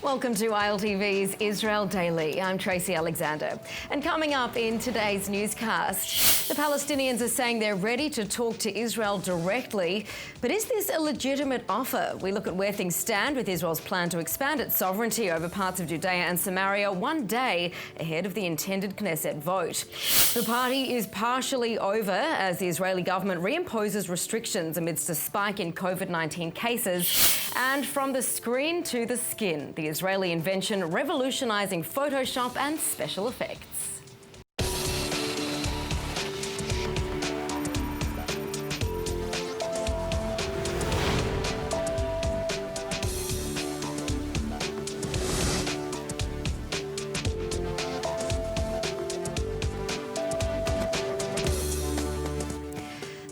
Welcome to ILTV's Israel Daily. I'm Tracy Alexander. And coming up in today's newscast, the Palestinians are saying they're ready to talk to Israel directly. But is this a legitimate offer? We look at where things stand with Israel's plan to expand its sovereignty over parts of Judea and Samaria one day ahead of the intended Knesset vote. The party is partially over as the Israeli government reimposes restrictions amidst a spike in COVID-19 cases. And from the screen to the skin, the Israeli invention revolutionizing Photoshop and special effects.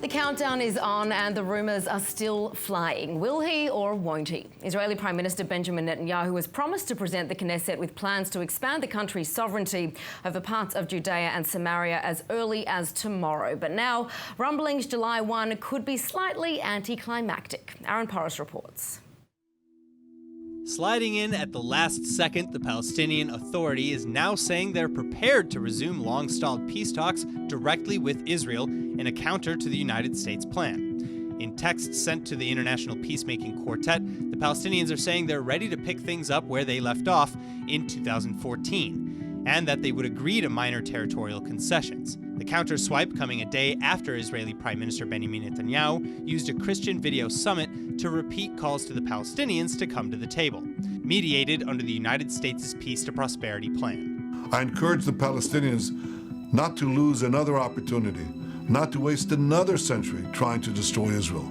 The countdown is on and the rumours are still flying. Will he or won't he? Israeli Prime Minister Benjamin Netanyahu has promised to present the Knesset with plans to expand the country's sovereignty over parts of Judea and Samaria as early as tomorrow. But now, rumblings July 1 could be slightly anticlimactic. Aaron Porras reports. Sliding in at the last second, the Palestinian Authority is now saying they're prepared to resume long-stalled peace talks directly with Israel in a counter to the United States plan. In texts sent to the International Peacemaking Quartet, the Palestinians are saying they're ready to pick things up where they left off in 2014, and that they would agree to minor territorial concessions. The counter-swipe coming a day after Israeli Prime Minister Benjamin Netanyahu used a Christian video summit to repeat calls to the Palestinians to come to the table, mediated under the United States' Peace to Prosperity plan. I encourage the Palestinians not to lose another opportunity, not to waste another century trying to destroy Israel.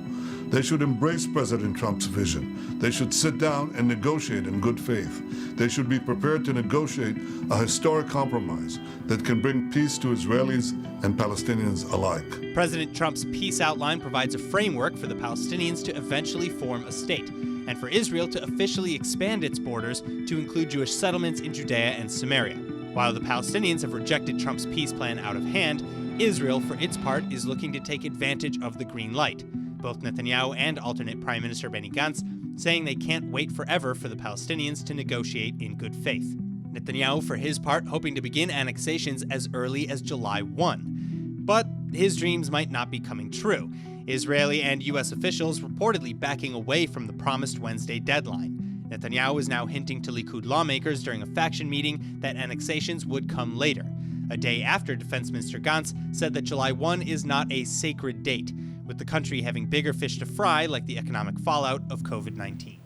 They should embrace President Trump's vision. They should sit down and negotiate in good faith. They should be prepared to negotiate a historic compromise that can bring peace to Israelis and Palestinians alike. President Trump's peace outline provides a framework for the Palestinians to eventually form a state, and for Israel to officially expand its borders to include Jewish settlements in Judea and Samaria. While the Palestinians have rejected Trump's peace plan out of hand, Israel, for its part, is looking to take advantage of the green light. Both Netanyahu and alternate Prime Minister Benny Gantz saying they can't wait forever for the Palestinians to negotiate in good faith. Netanyahu, for his part, hoping to begin annexations as early as July 1. But his dreams might not be coming true. Israeli and U.S. officials reportedly backing away from the promised Wednesday deadline. Netanyahu is now hinting to Likud lawmakers during a faction meeting that annexations would come later, a day after Defense Minister Gantz said that July 1 is not a sacred date, with the country having bigger fish to fry like the economic fallout of COVID-19.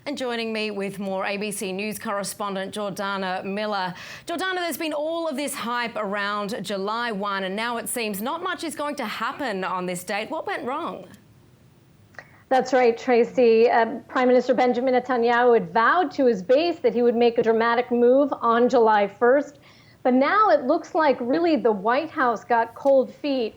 And joining me with more, ABC News correspondent Jordana Miller. Jordana, there's been all of this hype around July 1, and now it seems not much is going to happen on this date. What went wrong? That's right, Tracy. Prime Minister Benjamin Netanyahu had vowed to his base that he would make a dramatic move on July 1st. But now it looks like really the White House got cold feet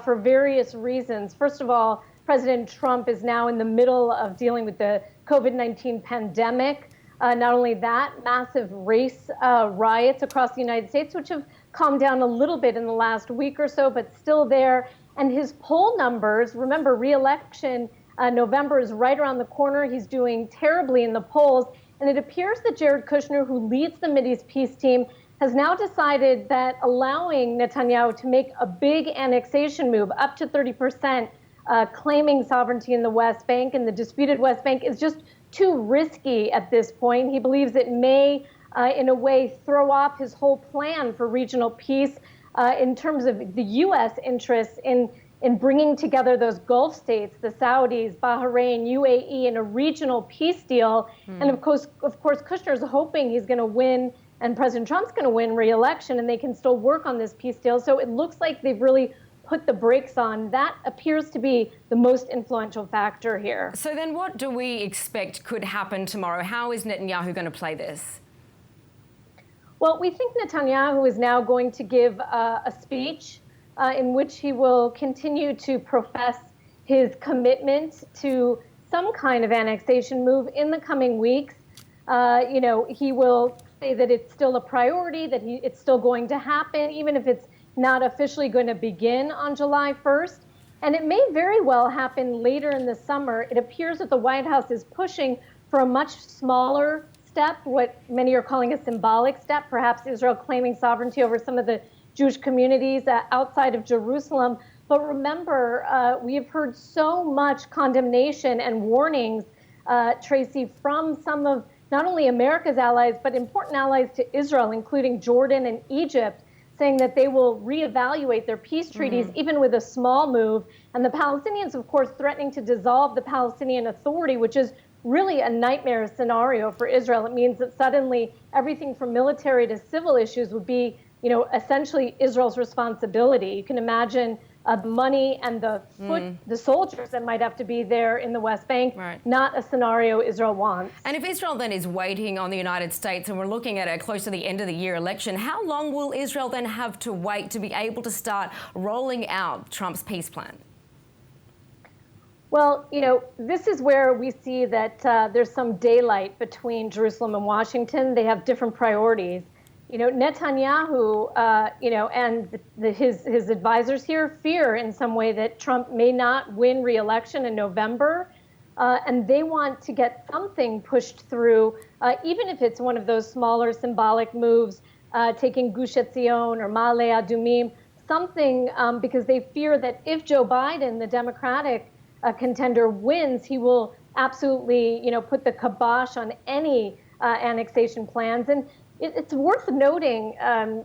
for various reasons. First of all, President Trump is now in the middle of dealing with the COVID-19 pandemic. Not only that, massive race riots across the United States, which have calmed down a little bit in the last week or so, but still there. And his poll numbers, remember, re-election, November is right around the corner. He's doing terribly in the polls. And it appears that Jared Kushner, who leads the Mideast peace team, has now decided that allowing Netanyahu to make a big annexation move up to 30%, claiming sovereignty in the West Bank and the disputed West Bank is just too risky at this point. He believes it may, in a way, throw off his whole plan for regional peace in terms of the U.S. interests in bringing together those Gulf states, the Saudis, Bahrain, UAE, in a regional peace deal. And of course, Kushner is hoping he's going to win and President Trump's going to win re-election and they can still work on this peace deal. So it looks like they've really put the brakes on. That appears to be the most influential factor here. So then what do we expect could happen tomorrow? How is Netanyahu going to play this? Well, we think Netanyahu is now going to give a speech in which he will continue to profess his commitment to some kind of annexation move in the coming weeks. He will say that it's still a priority, that it's still going to happen, even if it's not officially going to begin on July 1st. And it may very well happen later in the summer. It appears that the White House is pushing for a much smaller step, what many are calling a symbolic step, perhaps Israel claiming sovereignty over some of the Jewish communities outside of Jerusalem. But remember, we have heard so much condemnation and warnings, Tracy, from some of not only America's allies, but important allies to Israel, including Jordan and Egypt, saying that they will reevaluate their peace treaties, even with a small move. And the Palestinians, of course, threatening to dissolve the Palestinian Authority, which is really a nightmare scenario for Israel. It means that suddenly everything from military to civil issues would be, essentially Israel's responsibility. You can imagine the money and the soldiers that might have to be there in the West Bank, not a scenario Israel wants. And if Israel then is waiting on the United States, and we're looking at a close to the end of the year election, how long will Israel then have to wait to be able to start rolling out Trump's peace plan? Well, this is where we see that there's some daylight between Jerusalem and Washington. They have different priorities. Netanyahu, and his advisors here fear in some way that Trump may not win re-election in November, and they want to get something pushed through, even if it's one of those smaller symbolic moves, taking Gush Etzion or Ma'ale Adumim, something, because they fear that if Joe Biden, the Democratic contender, wins, he will absolutely, put the kibosh on any annexation plans. And it's worth noting,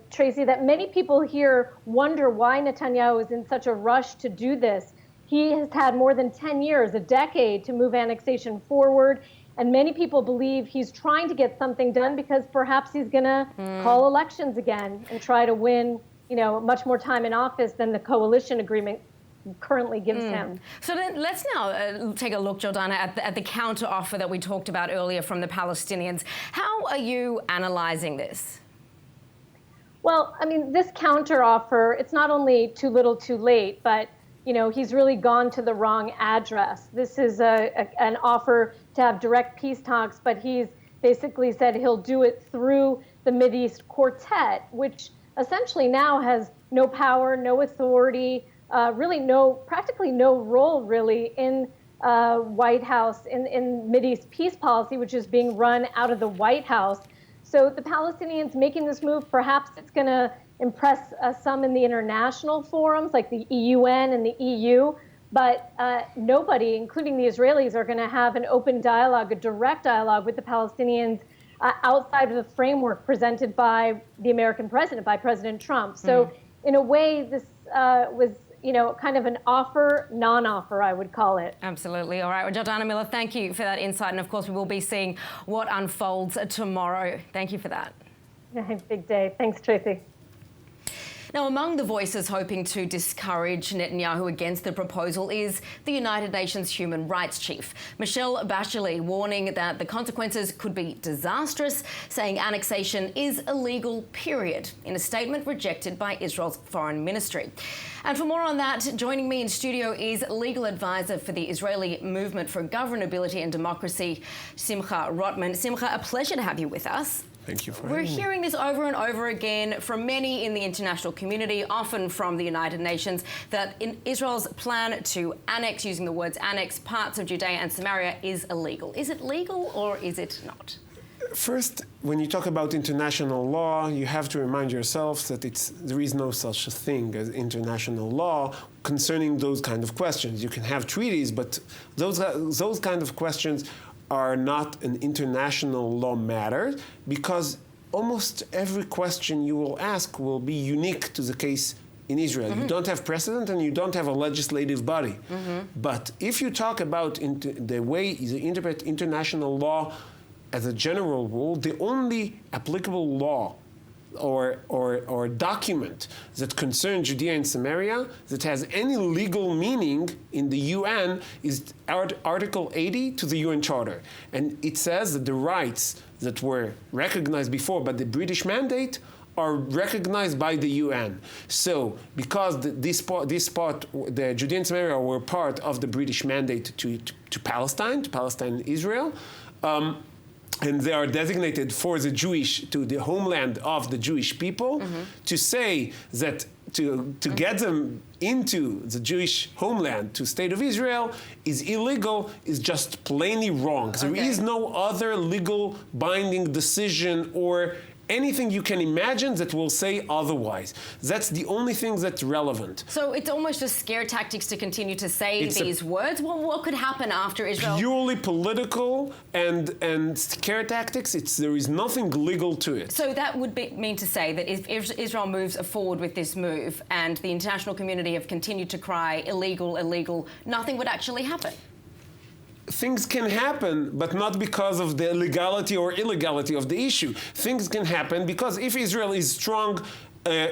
Tracy, that many people here wonder why Netanyahu is in such a rush to do this. He has had more than 10 years, a decade, to move annexation forward. And many people believe he's trying to get something done because perhaps he's going to call elections again and try to win, much more time in office than the coalition agreement currently gives him. So then let's now take a look, Jordana, at the counter offer that we talked about earlier from the Palestinians. How are you analyzing this? Well, this counter offer, it's not only too little too late, but he's really gone to the wrong address. This is an offer to have direct peace talks, but he's basically said he'll do it through the Mideast Quartet, which essentially now has no power, no authority, practically no role really in White House, in Mideast peace policy, which is being run out of the White House. So the Palestinians making this move, perhaps it's going to impress some in the international forums like the UN and the EU, but nobody, including the Israelis, are going to have an open dialogue, a direct dialogue with the Palestinians outside of the framework presented by the American president, by President Trump. So in a way, this was kind of an offer, non-offer, I would call it. Absolutely. All right. Well, Jordana Miller, thank you for that insight. And of course, we will be seeing what unfolds tomorrow. Thank you for that. Big day. Thanks, Tracy. Now, among the voices hoping to discourage Netanyahu against the proposal is the United Nations Human Rights Chief, Michelle Bachelet, warning that the consequences could be disastrous, saying annexation is illegal, period, in a statement rejected by Israel's foreign ministry. And for more on that, joining me in studio is legal advisor for the Israeli Movement for Governability and Democracy, Simcha Rotman. Simcha, a pleasure to have you with us. Thank you for We're having me. hearing this over and over again from many in the international community, often from the United Nations, that in Israel's plan to annex, using the words annex, parts of Judea and Samaria is illegal. Is it legal or is it not? First, when you talk about international law, you have to remind yourself that there is no such a thing as international law concerning those kind of questions. You can have treaties, but those kind of questions are not an international law matter, because almost every question you will ask will be unique to the case in Israel. You don't have precedent and you don't have a legislative body. But if you talk about the way you interpret international law as a general rule, the only applicable law or document that concerns Judea and Samaria that has any legal meaning in the UN is Article 80 to the UN Charter. And it says that the rights that were recognized before by the British Mandate are recognized by the UN. So, because this part, the Judea and Samaria were part of the British Mandate to Palestine and Israel, and they are designated for the to the homeland of the Jewish people, to say that to get them into the Jewish homeland, to State of Israel, is illegal, is just plainly wrong. There is no other legal binding decision or anything you can imagine that will say otherwise. That's the only thing that's relevant. So it's almost just scare tactics to continue to say these words? Well, what could happen after Israel? Purely political and scare tactics. There is nothing legal to it. So that would mean to say that if Israel moves forward with this move and the international community have continued to cry illegal, illegal, nothing would actually happen? Things can happen, but not because of the legality or illegality of the issue. Things can happen because if Israel is strong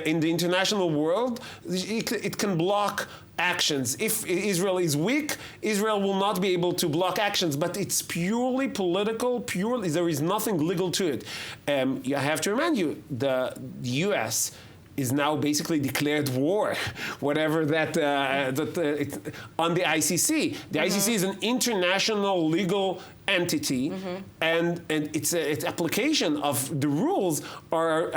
in the international world, it can block actions. If Israel is weak, Israel will not be able to block actions, but it's purely political, there is nothing legal to it. I have to remind you, the US is now basically declared war, whatever on the ICC. The ICC is an international legal entity, and its application of the rules are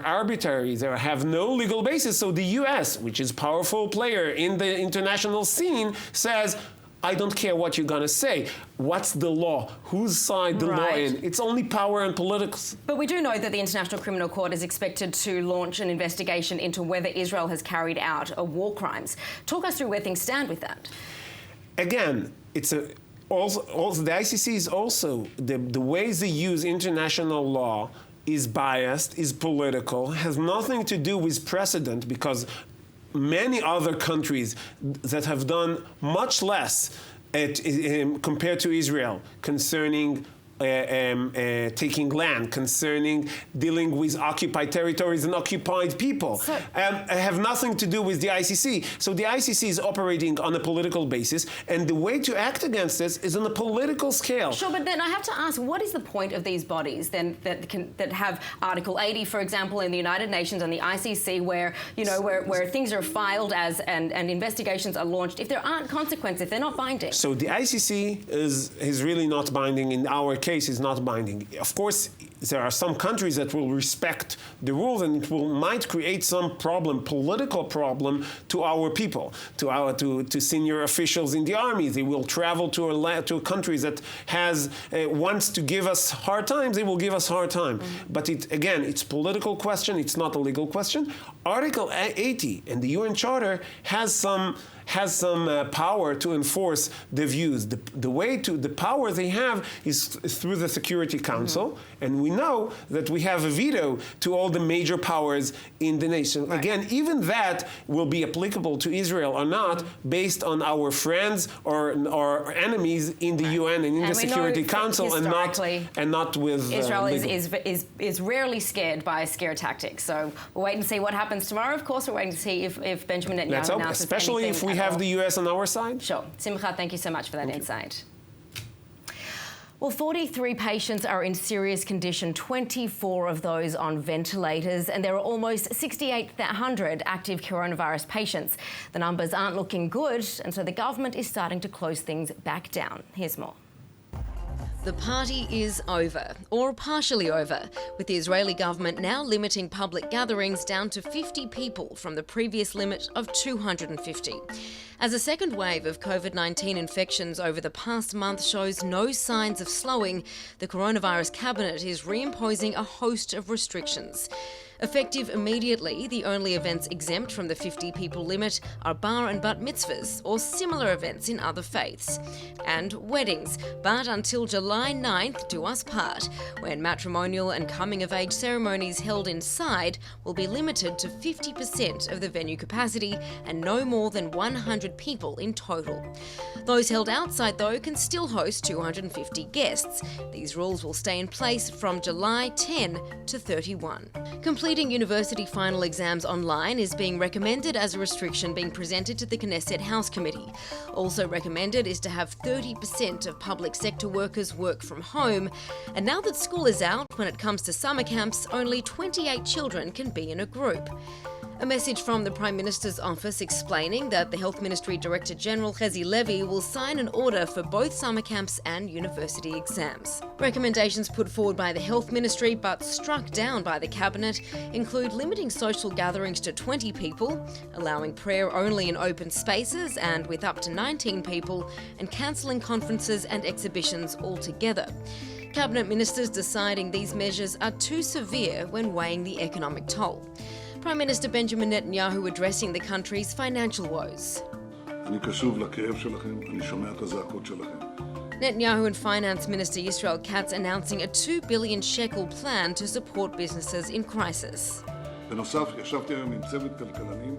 arbitrary. They have no legal basis. So the US, which is a powerful player in the international scene, says, I don't care what you're going to say. What's the law? Whose side the law in? It's only power and politics. But we do know that the International Criminal Court is expected to launch an investigation into whether Israel has carried out war crimes. Talk us through where things stand with that. Again, also the ICC is also, the ways they use international law is biased, is political, has nothing to do with precedent, because many other countries that have done much less compared to Israel concerning taking land, concerning dealing with occupied territories and occupied people, have nothing to do with the ICC. So the ICC is operating on a political basis, and the way to act against this is on a political scale. Sure, but then I have to ask, what is the point of these bodies then that have Article 80, for example, in the United Nations and the ICC, where where things are filed as and investigations are launched, if there aren't consequences, if they're not binding? So the ICC is really not binding. In our case, is not binding. Of course, there are some countries that will respect the rules, and it might create some political problem to our people, to senior officials in the army. They will travel to a country that wants to give us hard times. They will give us hard time. But it's political question. It's not a legal question. Article 80 in the UN Charter has some power to enforce the views. The power they have is through the Security Council, and we know that we have a veto to all the major powers in the nation. Again, even that will be applicable to Israel or not, based on our friends or enemies in the UN and in the Security Council, and not with Israel is rarely scared by scare tactics. So we'll wait and see what happens tomorrow. Of course, we're waiting to see if Benjamin Netanyahu announces especially if we have the US on our side. Sure. Simcha, thank you so much for that insight. Well, 43 patients are in serious condition, 24 of those on ventilators, and there are almost 6,800 active coronavirus patients. The numbers aren't looking good, and so the government is starting to close things back down. Here's more. The party is over, or partially over, with the Israeli government now limiting public gatherings down to 50 people from the previous limit of 250. As a second wave of COVID-19 infections over the past month shows no signs of slowing, the coronavirus cabinet is reimposing a host of restrictions. Effective immediately, the only events exempt from the 50 people limit are bar and bat mitzvahs or similar events in other faiths. And weddings, but until July 9th, do us part, when matrimonial and coming-of-age ceremonies held inside will be limited to 50% of the venue capacity and no more than 100 people in total. Those held outside, though, can still host 250 guests. These rules will stay in place from July 10 to 31. Completing university final exams online is being recommended as a restriction being presented to the Knesset House Committee. Also recommended is to have 30% of public sector workers work from home. And now that school is out, when it comes to summer camps, only 28 children can be in a group. A message from the Prime Minister's office explaining that the Health Ministry Director General Chezi Levy will sign an order for both summer camps and university exams. Recommendations put forward by the Health Ministry but struck down by the Cabinet include limiting social gatherings to 20 people, allowing prayer only in open spaces and with up to 19 people, and cancelling conferences and exhibitions altogether. Cabinet ministers deciding these measures are too severe when weighing the economic toll. Prime Minister Benjamin Netanyahu addressing the country's financial woes. Netanyahu and Finance Minister Yisrael Katz announcing a 2 billion shekel plan to support businesses in crisis. בנוסף, ישבתי היום עם צוות כלכלנים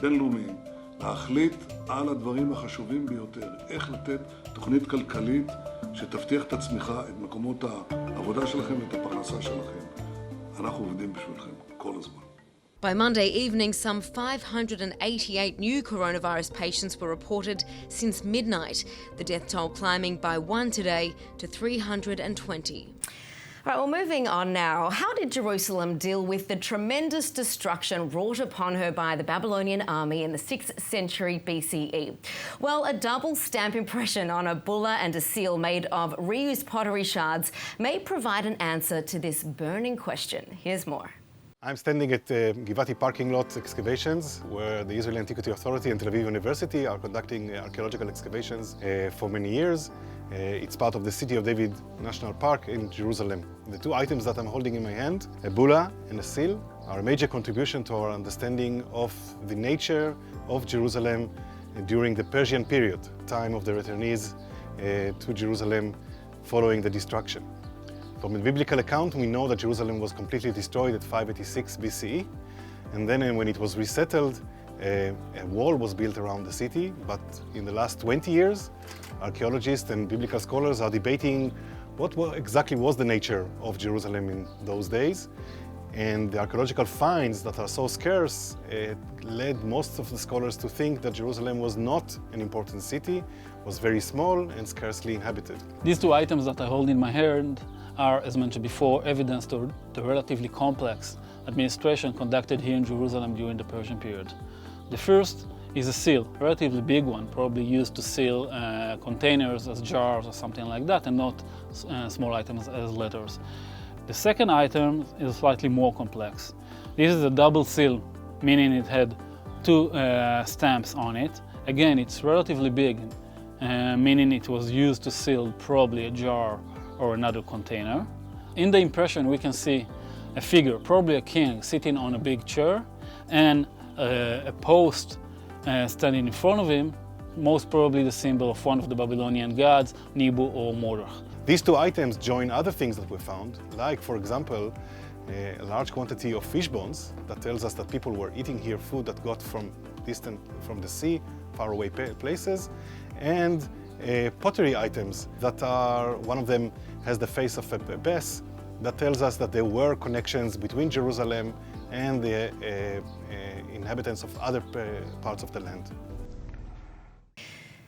בינלאומיים להחליט על הדברים החשובים ביותר, איך לתת תוכנית כלכלית שתבטיח את הצמיחה, את מקומות העבודה שלכם ואת הפרנסה שלכם. אנחנו עובדים בשבילכם כל הזמן. By Monday evening, some 588 new coronavirus patients were reported since midnight, the death toll climbing by 1 today to 320. All right, well, moving on now. How did Jerusalem deal with the tremendous destruction wrought upon her by the Babylonian army in the 6th century BCE? Well, a double stamp impression on a bulla and a seal made of reused pottery shards may provide an answer to this burning question. Here's more. I'm standing at Givati parking lot excavations, where the Israeli Antiquity Authority and Tel Aviv University are conducting archaeological excavations for many years. It's part of the City of David National Park in Jerusalem. The two items that I'm holding in my hand, a bulla and a seal, are a major contribution to our understanding of the nature of Jerusalem during the Persian period, time of the returnees to Jerusalem following the destruction. From a biblical account, we know that Jerusalem was completely destroyed at 586 BCE, and then when it was resettled, a wall was built around the city. But in the last 20 years, archaeologists and biblical scholars are debating what exactly was the nature of Jerusalem in those days. And the archaeological finds that are so scarce led most of the scholars to think that Jerusalem was not an important city, was very small and scarcely inhabited. These two items that I hold in my hand are, as mentioned before, evidence to the relatively complex administration conducted here in Jerusalem during the Persian period. The first is a seal, a relatively big one, probably used to seal containers as jars or something like that, and not small items as letters. The second item is slightly more complex. This is a double seal, meaning it had two stamps on it. Again, it's relatively big, meaning it was used to seal probably a jar or another container. In the impression, we can see a figure, probably a king, sitting on a big chair, and a post standing in front of him, most probably the symbol of one of the Babylonian gods, Nibu or Mordech. These two items join other things that we found, like, for example, a large quantity of fish bones that tells us that people were eating here food that got from distant from the sea, faraway places, and pottery items that are, one of them has the face of a bess that tells us that there were connections between Jerusalem and the inhabitants of other parts of the land.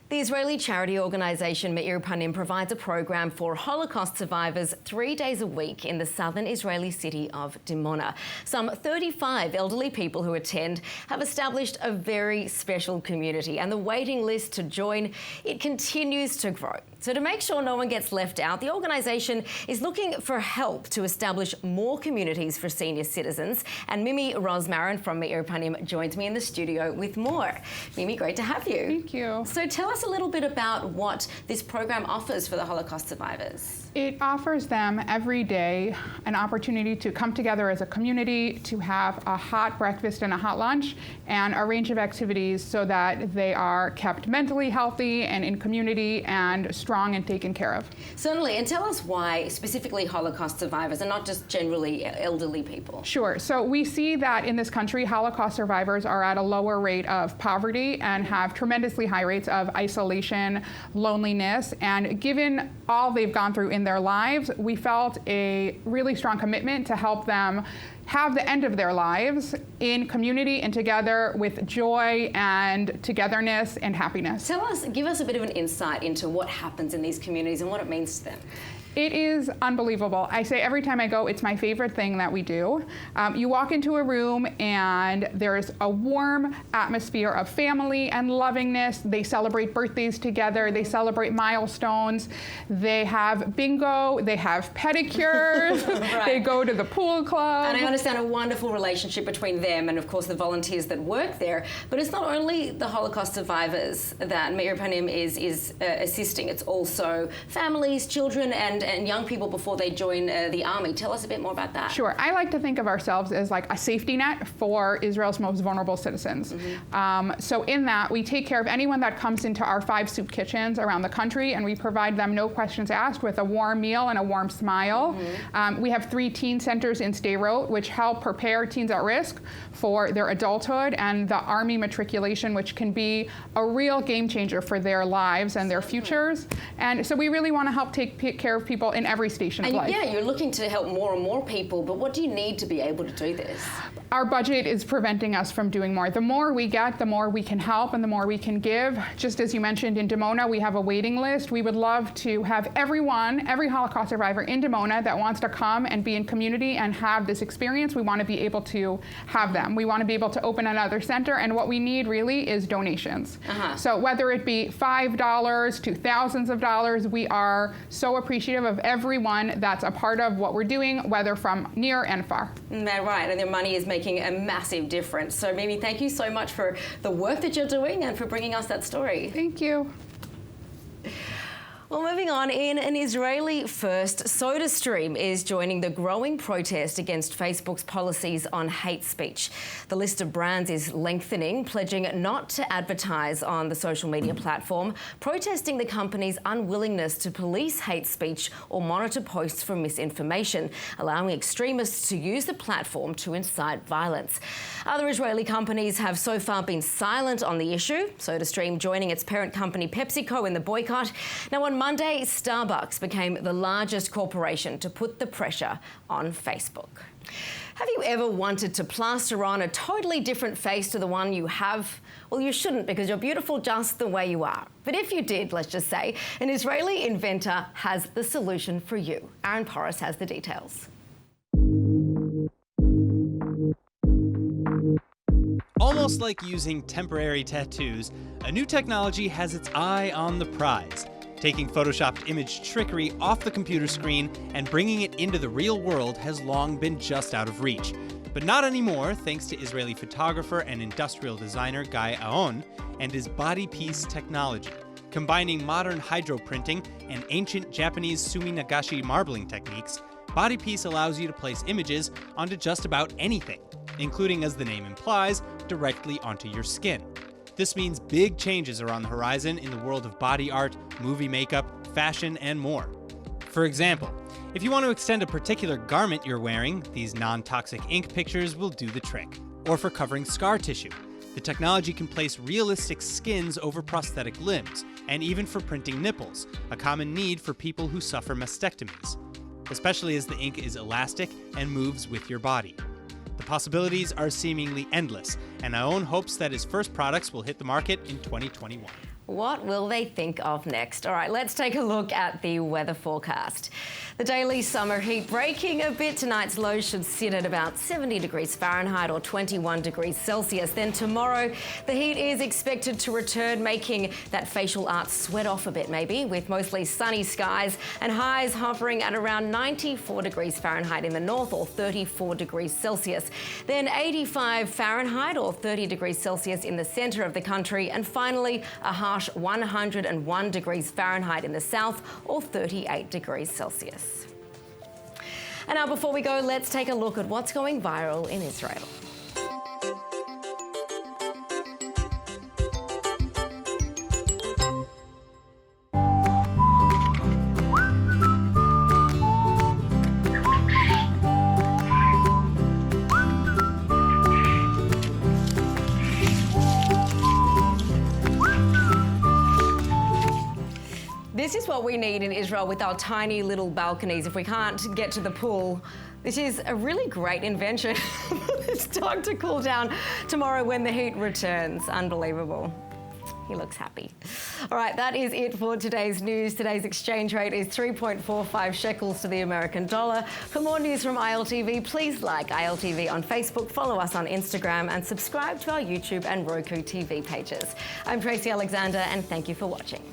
The Israeli charity organisation Meir Panem provides a program for Holocaust survivors 3 days a week in the southern Israeli city of Dimona. Some 35 elderly people who attend have established a very special community, and the waiting list to join, it continues to grow. So to make sure no one gets left out, the organisation is looking for help to establish more communities for senior citizens. And Mimi Rosmarin from Meir Panem joins me in the studio with more. Mimi, great to have you. Thank you. So tell us a little bit about what this program offers for the Holocaust survivors. It offers them every day an opportunity to come together as a community, to have a hot breakfast and a hot lunch, and a range of activities so that they are kept mentally healthy and in community and strong and taken care of. Certainly, and tell us why specifically Holocaust survivors and not just generally elderly people. Sure, so we see that in this country, Holocaust survivors are at a lower rate of poverty and have tremendously high rates of isolation, loneliness, and given all they've gone through in their lives, we felt a really strong commitment to help them have the end of their lives in community and together with joy and togetherness and happiness. Give us a bit of an insight into what happens in these communities and what it means to them. It is unbelievable. I say every time I go, it's my favorite thing that we do. You walk into a room and there's a warm atmosphere of family and lovingness. They celebrate birthdays together. They celebrate milestones. They have bingo. They have pedicures. Right. They go to the pool club. And I understand a wonderful relationship between them and, of course, the volunteers that work there. But it's not only the Holocaust survivors that Meir Panem is assisting. It's also families, children, and young people before they join the army. Tell us a bit more about that. Sure. I like to think of ourselves as like a safety net for Israel's most vulnerable citizens. So in that, we take care of anyone that comes into our 5 soup kitchens around the country, and we provide them no questions asked with a warm meal and a warm smile. We have 3 teen centers in Sderot, which help prepare teens at risk for their adulthood and the army matriculation, which can be a real game changer for their lives and their futures. And so we really want to help take care of people in every station of life. Yeah, you're looking to help more and more people, but what do you need to be able to do this? Our budget is preventing us from doing more. The more we get, the more we can help and the more we can give. Just as you mentioned, in Dimona, we have a waiting list. We would love to have every Holocaust survivor in Dimona that wants to come and be in community and have this experience. We want to be able to have them. We want to be able to open another center, and what we need really is donations. So whether it be $5 to thousands of dollars, we are so appreciative of everyone that's a part of what we're doing, whether from near and far. Right, and their money is making a massive difference. So Mimi, thank you so much for the work that you're doing and for bringing us that story. Thank you. Well, moving on, in an Israeli first, SodaStream is joining the growing protest against Facebook's policies on hate speech. The list of brands is lengthening, pledging not to advertise on the social media platform, protesting the company's unwillingness to police hate speech or monitor posts for misinformation, allowing extremists to use the platform to incite violence. Other Israeli companies have so far been silent on the issue, SodaStream joining its parent company PepsiCo in the boycott. Now, on Monday, Starbucks became the largest corporation to put the pressure on Facebook. Have you ever wanted to plaster on a totally different face to the one you have? Well, you shouldn't, because you're beautiful just the way you are. But if you did, let's just say, an Israeli inventor has the solution for you. Aaron Porras has the details. Almost like using temporary tattoos, a new technology has its eye on the prize. Taking photoshopped image trickery off the computer screen and bringing it into the real world has long been just out of reach. But not anymore, thanks to Israeli photographer and industrial designer Guy Aon and his body piece technology. Combining modern hydroprinting and ancient Japanese sumi nagashi marbling techniques, body piece allows you to place images onto just about anything, including, as the name implies, directly onto your skin. This means big changes are on the horizon in the world of body art, movie makeup, fashion, and more. For example, if you want to extend a particular garment you're wearing, these non-toxic ink pictures will do the trick. Or for covering scar tissue, the technology can place realistic skins over prosthetic limbs, and even for printing nipples, a common need for people who suffer mastectomies, especially as the ink is elastic and moves with your body. The possibilities are seemingly endless, and Aon hopes that his first products will hit the market in 2021. What will they think of next? All right, let's take a look at the weather forecast. The daily summer heat breaking a bit. Tonight's low should sit at about 70 degrees Fahrenheit or 21 degrees Celsius. Then tomorrow, the heat is expected to return, making that facial art sweat off a bit maybe, with mostly sunny skies and highs hovering at around 94 degrees Fahrenheit in the north or 34 degrees Celsius. Then 85 Fahrenheit or 30 degrees Celsius in the centre of the country. And finally, a harsh 101 degrees Fahrenheit in the south or 38 degrees Celsius. And now before we go, let's take a look at what's going viral in Israel. This is what we need in Israel with our tiny little balconies. If we can't get to the pool, this is a really great invention for this dog to cool down tomorrow when the heat returns. Unbelievable. he looks happy. All right, that is it for today's news. Today's exchange rate is 3.45 shekels to the American dollar. For more news from ILTV, please like ILTV on Facebook, follow us on Instagram, and subscribe to our YouTube and Roku TV pages. I'm Tracy Alexander, and thank you for watching.